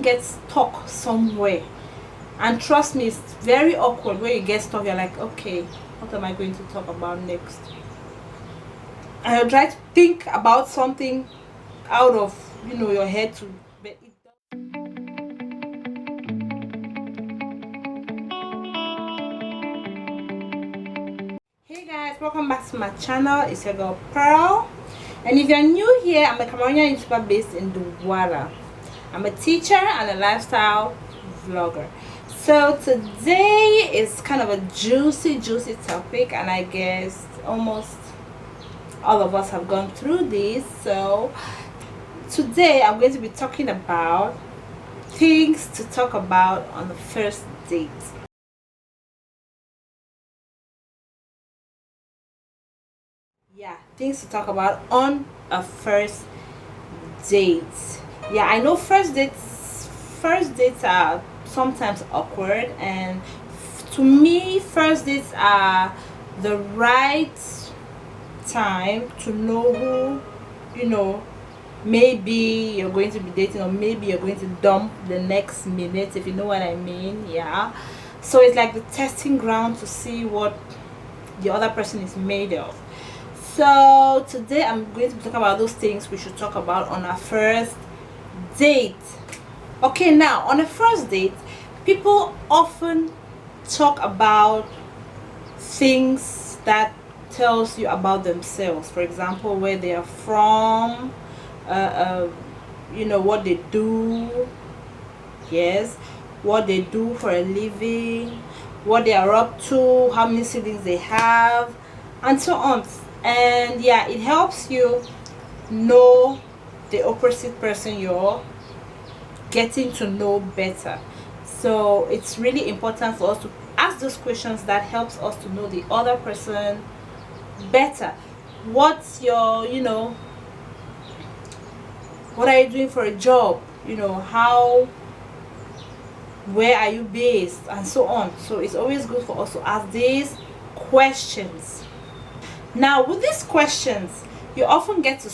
get stuck somewhere, and trust me, it's very awkward when you get stuck. You're like, okay, what am I going to talk about next? And you try to think about something out of your head to, but it Hey guys, welcome back to my channel. It's your girl Pearl, and if you're new here, I'm a Cameroonian YouTuber based in Douala. I'm a teacher and a lifestyle vlogger. So today is kind of a juicy topic, and I guess almost all of us have gone through this. So today I'm going to be talking about things to talk about on the first date. Yeah, things to talk about on a first date. Yeah, I know first dates are sometimes awkward, and to me first dates are the right time to know who maybe you're going to be dating, or maybe you're going to dump the next minute, if you know what I mean. Yeah, so it's like the testing ground to see what the other person is made of. So today I'm going to be talking about those things we should talk about on our first date. Okay, now on a first date, people often talk about things that tells you about themselves. For example, where they are from, what they do. Yes, what they do for a living, what they are up to, how many siblings they have, and so on. And yeah, it helps you know the opposite person you're getting to know better. So it's really important for us to ask those questions that helps us to know the other person better. What's your what are you doing for a job, how, where are you based, and so on. So it's always good for us to ask these questions. Now with these questions, you often get to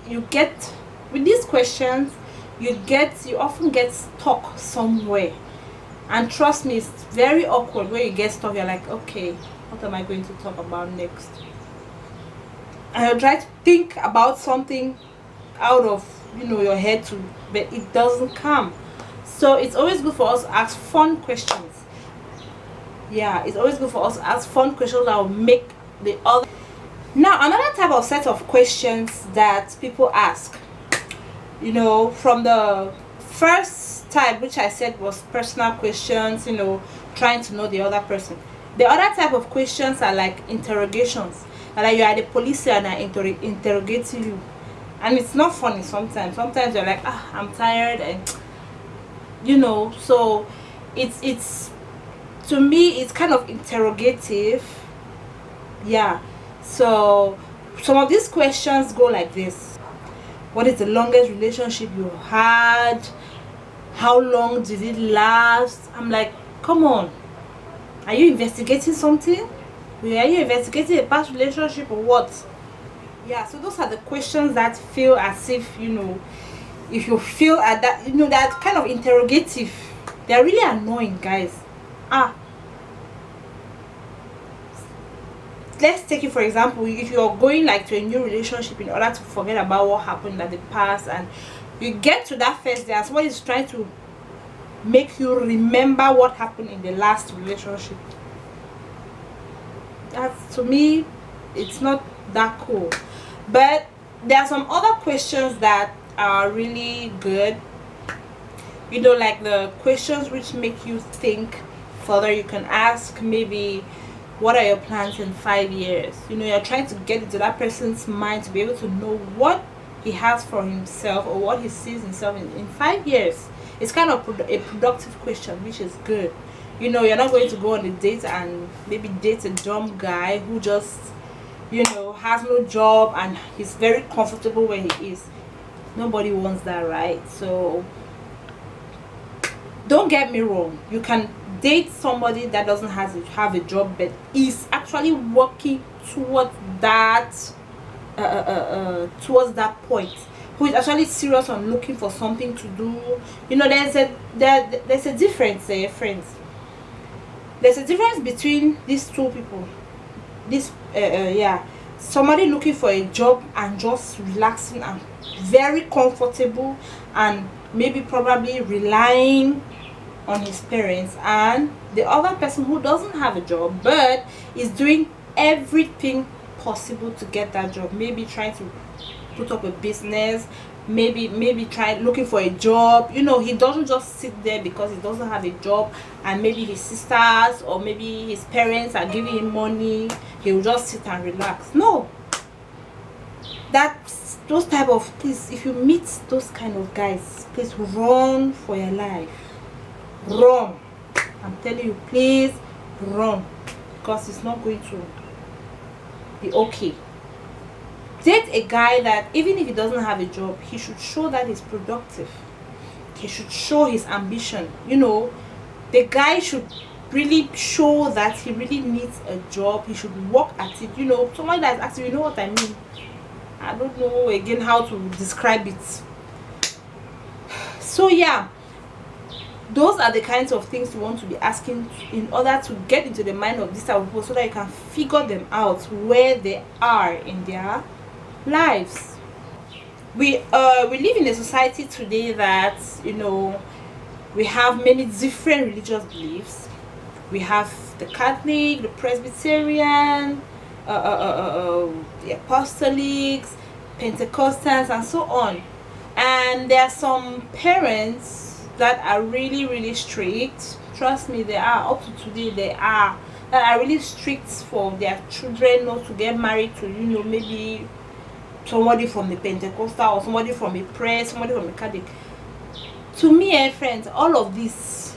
you get with these questions you often get stuck somewhere, and trust me, it's very awkward when you get stuck. You're like, okay, what am I going to talk about next? And you try to think about something out of your head to, but it doesn't come. So it's always good for us to ask fun questions. Yeah, it's always good for us to ask fun questions that will make the other. Now another type of set of questions that people ask, from the first type, which I said was personal questions, trying to know the other person. The other type of questions are like interrogations, like you are the police and are interrogating you, and it's not funny. Sometimes you're like, I'm tired, and so it's to me it's kind of interrogative. Yeah, so some of these questions go like this: what is the longest relationship you had? How long did it last? I'm like, come on, are you investigating something? Are you investigating a past relationship or what? Yeah, so those are the questions that feel as if if you feel at that that kind of interrogative, they're really annoying, guys. Let's take it for example. If you're going like to a new relationship in order to forget about what happened in the past, and you get to that first day and somebody is trying to make you remember what happened in the last relationship, that's, to me, it's not that cool. But there are some other questions that are really good, like the questions which make you think further. You can ask maybe, what are your plans in 5 years? You're trying to get into that person's mind to be able to know what he has for himself, or what he sees himself in 5 years. It's kind of a productive question, which is good. You're not going to go on a date and maybe date a dumb guy who just has no job and he's very comfortable where he is. Nobody wants that, right? So don't get me wrong, you can date somebody that doesn't have a job but is actually working towards that point. who is actually serious on looking for something to do. You know, there's a difference there, friends. There's a difference between these two people. This yeah, somebody looking for a job and just relaxing and very comfortable, and maybe probably relying on his parents, and the other person who doesn't have a job but is doing everything possible to get that job, maybe trying to put up a business, maybe try looking for a job. You know, he doesn't just sit there because he doesn't have a job and maybe his sisters or maybe his parents are giving him money, he will just sit and relax. No, that's those type of, please, if you meet those kind of guys, please run for your life. Run, I'm telling you, please run, because it's not going to be okay. Date a guy that even if he doesn't have a job, he should show that he's productive, he should show his ambition. You know, the guy should really show that he really needs a job, he should work at it. You know, somebody that's active, you know what I mean. I don't know again how to describe it. So yeah, those are the kinds of things you want to be asking in order to get into the mind of this type of people, so that you can figure them out where they are in their lives. We live in a society today that, you know, we have many different religious beliefs. We have the Catholic, the Presbyterian, the Apostolics, Pentecostals, and so on. And there are some parents that are really strict. Trust me, they are, up to today they are, that are really strict for their children not to get married to, you know, maybe somebody from the Pentecostal or somebody from a prayer, somebody from a Catholic. To me, friends, all of this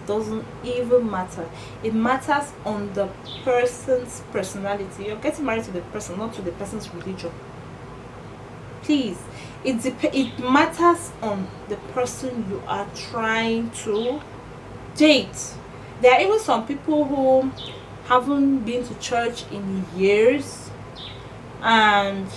doesn't even matter. It matters on the person's personality. You're getting married to the person, not to the person's religion. Please, it matters on the person you are trying to date. There are even some people who haven't been to church in years, and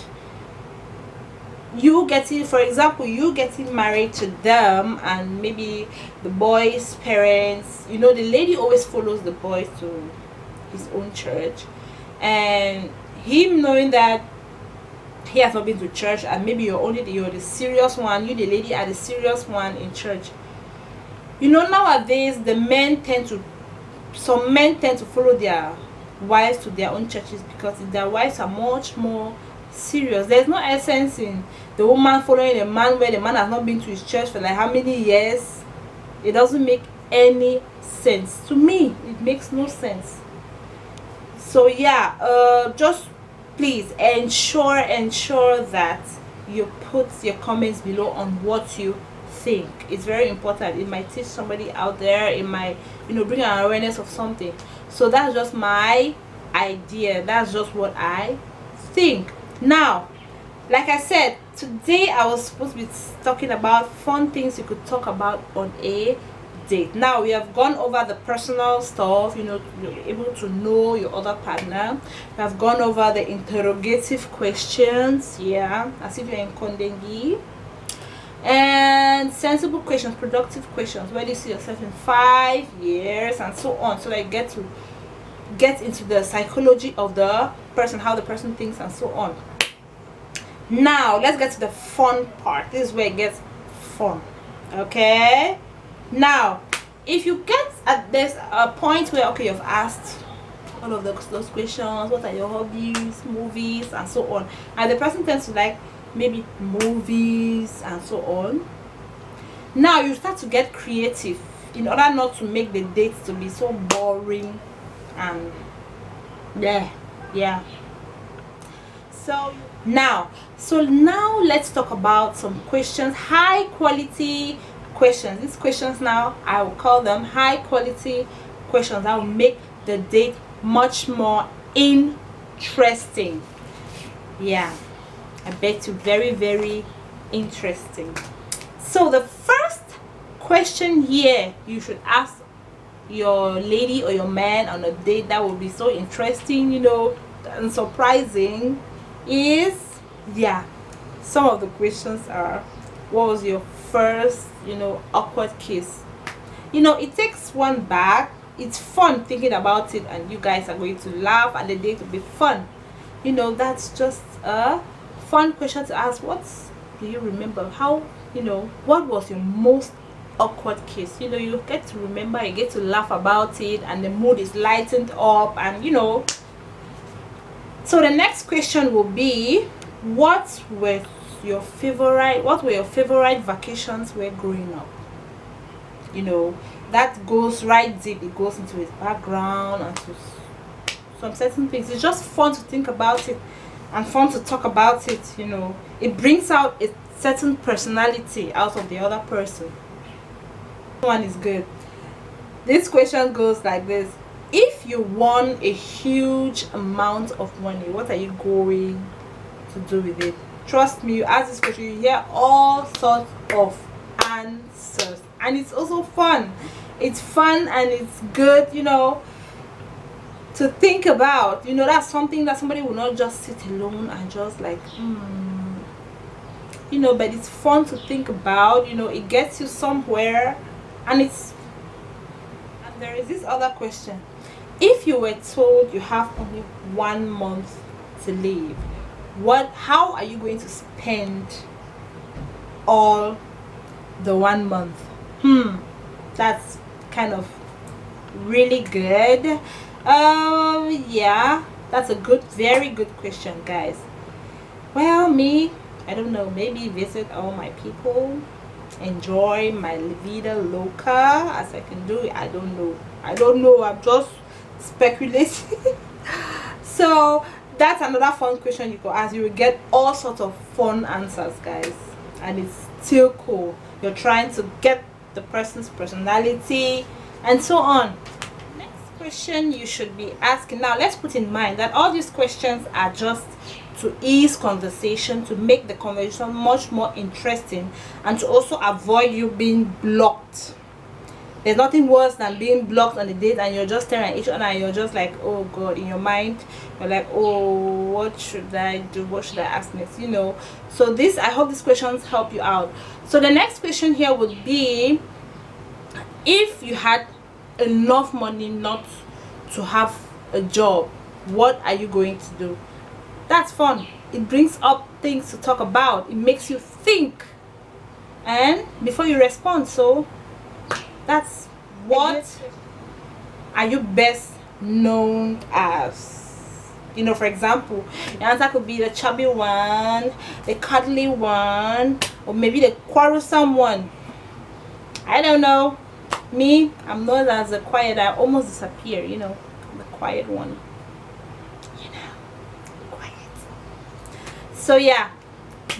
you getting, for example, you getting married to them, and maybe the boy's parents, you know, the lady always follows the boy to his own church, and him knowing that he has not been to church, and maybe you're the serious one, you the lady are the serious one in church. You know, nowadays some men tend to follow their wives to their own churches because their wives are much more serious. There's no essence in the woman following a man where the man has not been to his church for like how many years. It doesn't make any sense to me. It makes no sense. So yeah, just please ensure that you put your comments below on what you think. It's very important. It might teach somebody out there, it might, you know, bring an awareness of something. So that's just my idea, that's just what I think. Now, like I said, today I was supposed to be talking about fun things you could talk about on a date. Now we have gone over the personal stuff, you know, you're able to know your other partner. We have gone over the interrogative questions, yeah, as if you're in Kondengi, and sensible questions, productive questions, where do you see yourself in 5 years, and so on, so that you get into the psychology of the person, how the person thinks, and so on. Now let's get to the fun part. This is where it gets fun. Okay, now if you get at there's a point where, okay, you've asked all of those questions, what are your hobbies, movies, and so on, and the person tends to like maybe movies and so on. Now you start to get creative in order not to make the dates to be so boring and yeah. So now let's talk about some questions, high quality questions. These questions, now I will call them high quality questions that will make the date much more interesting. Yeah, I bet you, very interesting. So the first question here you should ask your lady or your man on a date that will be so interesting, you know, and surprising is, yeah, Some of the questions are, what was your first, awkward kiss? It takes one back. It's fun thinking about it, and you guys are going to laugh, and the date will be fun. That's just a fun question to ask. What do you remember? How, what was your most awkward kiss? You get to remember, you get to laugh about it, and the mood is lightened up, and so the next question will be, what were your favorite vacations were growing up? That goes right deep. It goes into his background and to some certain things. It's just fun to think about it and fun to talk about it. It brings out a certain personality out of the other person. One is good. This question goes like this: if you won a huge amount of money, what are you going to do with it? Trust me, you ask this question, you hear all sorts of answers, and it's also fun. It's fun and it's good, to think about. That's something that somebody will not just sit alone and just like but it's fun to think about. It gets you somewhere, and there is this other question: if you were told you have only 1 month to live, how are you going to spend all the 1 month? That's kind of really good. Yeah, that's a very good question, guys. Well, me, I don't know, maybe visit all my people, enjoy my vida loca as I can do it. I don't know, I'm just speculating. So that's another fun question you could ask. You will get all sorts of fun answers, guys, and it's still cool. You're trying to get the person's personality and so on. Next question you should be asking. Now let's put in mind that all these questions are just to ease conversation, to make the conversation much more interesting, and to also avoid you being blocked. There's nothing worse than being blocked on a date and you're just staring at each other and you're just like, oh god, in your mind you're like, oh, what should I do, what should I ask next? So I hope these questions help you out. So the next question here would be, if you had enough money not to have a job, what are you going to do? That's fun. It brings up things to talk about. It makes you think and before you respond. So that's, what are you best known as? For example, the answer could be the chubby one, the cuddly one, or maybe the quarrelsome one. I don't know. Me, I'm known as the quiet. I almost disappear, the quiet one. Quiet. So yeah,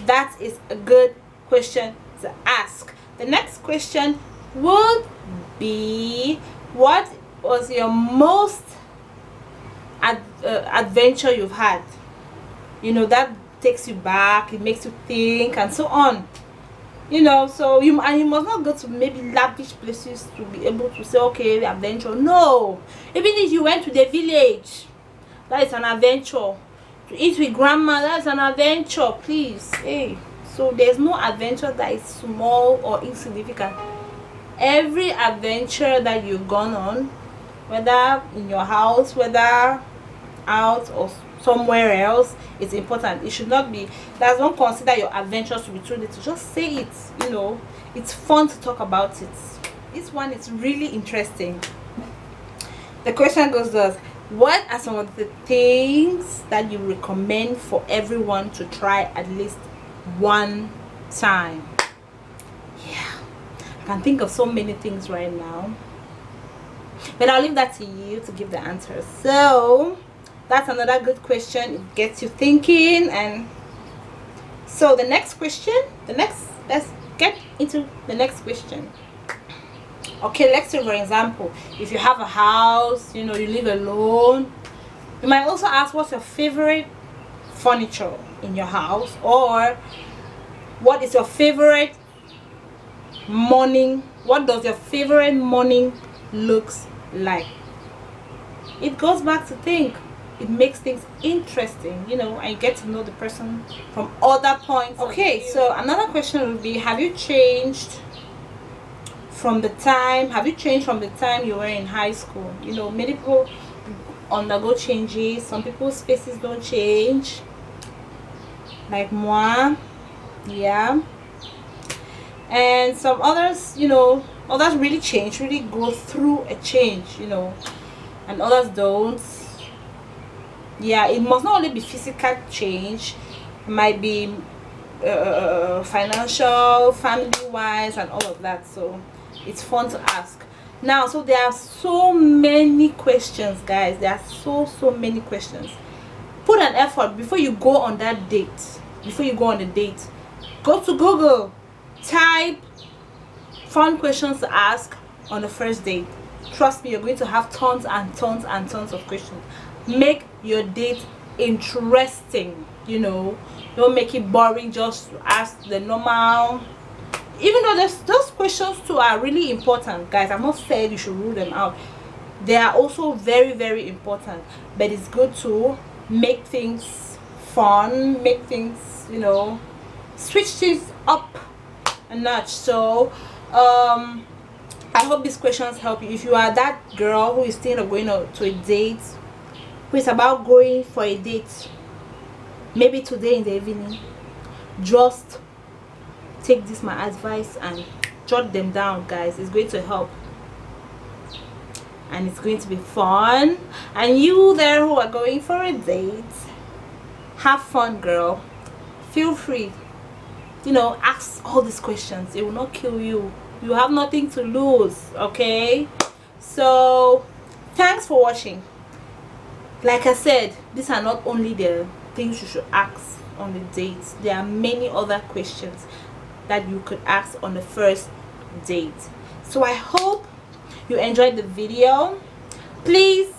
that is a good question to ask. The next question would be, what was your most adventure you've had? That takes you back, it makes you think and so on. So you must not go to maybe lavish places to be able to say, okay, adventure. No, even if you went to the village, that is an adventure. To eat with grandma, that's an adventure. Please, hey. So there's no adventure that is small or insignificant. Every adventure that you've gone on, whether in your house, whether out or somewhere else, it's important. It should not be that. Don't consider your adventures to be too little. Just say it. It's fun to talk about it. This one is really interesting. The question goes thus: what are some of the things that you recommend for everyone to try at least one time? I can think of so many things right now, but I'll leave that to you to give the answer. So that's another good question. It gets you thinking. And so the next question, let's get into the next question. Okay, let's say, for example, if you have a house, you live alone, you might also ask, what's your favorite furniture in your house, or what is your favorite morning? What does your favorite morning looks like? It goes back to think, it makes things interesting, you know, and you get to know the person from other points. Okay, so another question would be, have you changed from the time you were in high school? You know, many people undergo changes. Some people's faces don't change, like moi, yeah, and some others, you know, others really change, really go through a change, you know, and others don't. Yeah, it must not only be physical change, it might be financial, family wise, and all of that. So it's fun to ask. Now, so there are so many questions, guys. There are so many questions. Put an effort before you go on that date. Before you go on a date, go to Google, type fun questions to ask on the first date. Trust me, you're going to have tons and tons and tons of questions. Make your date interesting, you know. Don't make it boring just to ask the normal. Even though those questions too are really important, guys, I'm not saying you should rule them out. They are also very important, but it's good to make things fun, make things, you know, switch things up a notch. So I hope these questions help you. If you are that girl who is thinking of going to a date, who is about going for a date, maybe today in the evening, just take this my advice and jot them down, guys. It's going to help and it's going to be fun. And you there who are going for a date, have fun, girl. Feel free, you know, ask all these questions. It will not kill you. You have nothing to lose, okay? So thanks for watching. Like I said, these are not only the things you should ask on the dates. There are many other questions that you could ask on the first date. So I hope you enjoyed the video. Please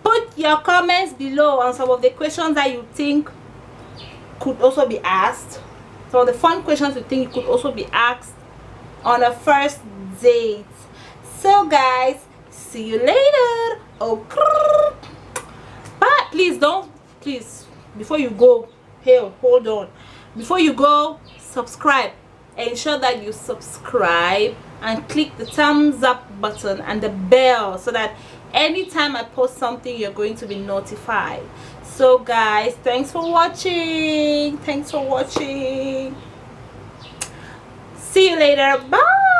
put your comments below on some of the questions that you think could also be asked. Some of the fun questions you think could also be asked on a first date. So guys, see you later. Oh, but please, before you go, hold on, before you go, subscribe. Ensure that you subscribe and click the thumbs up button and the bell so that anytime I post something, you're going to be notified. So guys, thanks for watching. See you later. Bye.